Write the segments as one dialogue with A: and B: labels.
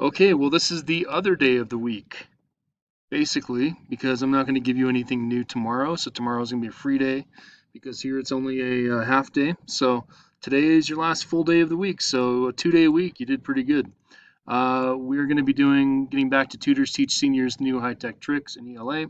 A: Okay, well, this is the other day of the week, basically, because I'm not going to give you anything new tomorrow. So tomorrow's going to be a free day because here it's only a half day. So today is your last full day of the week. So a 2 day week, you did pretty good. We're going to be getting back to Tutors Teach Seniors New High-Tech Tricks in ELA.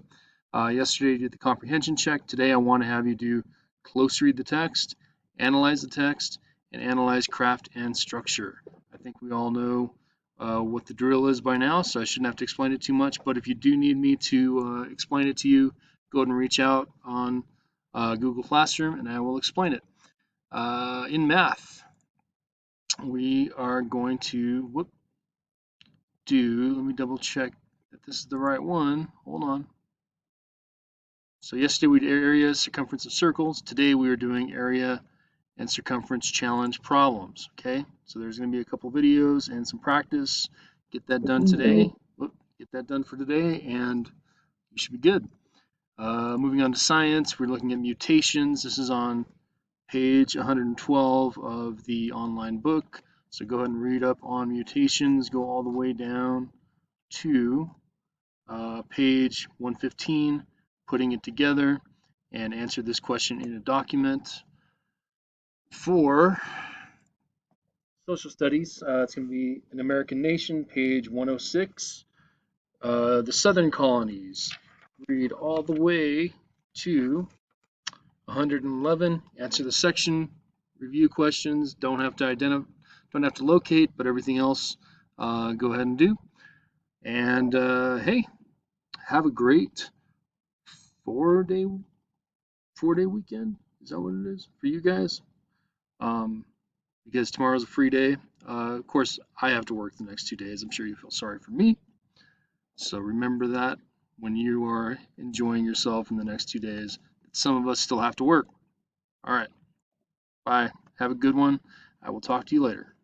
A: Yesterday you did the comprehension check. Today I want to have you do close read the text, analyze the text, and analyze craft and structure. I think we all know what the drill is by now, so I shouldn't have to explain it too much. But if you do need me to explain it to you, go ahead and reach out on Google Classroom and I will explain it. In math, we are going to let me double check that this is the right one. Hold on. So yesterday we did area, circumference of circles. Today we are doing area and circumference challenge problems. Okay, so there's going to be a couple videos and some practice. Get that done today. Get that done for today, and you should be good. Moving on to science, we're looking at mutations. This is on page 112 of the online book. So go ahead and read up on mutations. Go all the way down to page 115, putting it together, and answer this question in a document. For social studies, it's going to be An American Nation, page 106. The Southern Colonies. Read all the way to 111. Answer the section. Review questions. Don't have to locate, but everything else, go ahead and do. And hey, have a great 4 day 4 day weekend. Is that what it is for you guys? Um, because tomorrow's a free day. Of course, I have to work the next 2 days. I'm sure you feel sorry for me. So remember that when you are enjoying yourself in the next 2 days. Some of us still have to work. All right. Bye. Have a good one. I will talk to you later.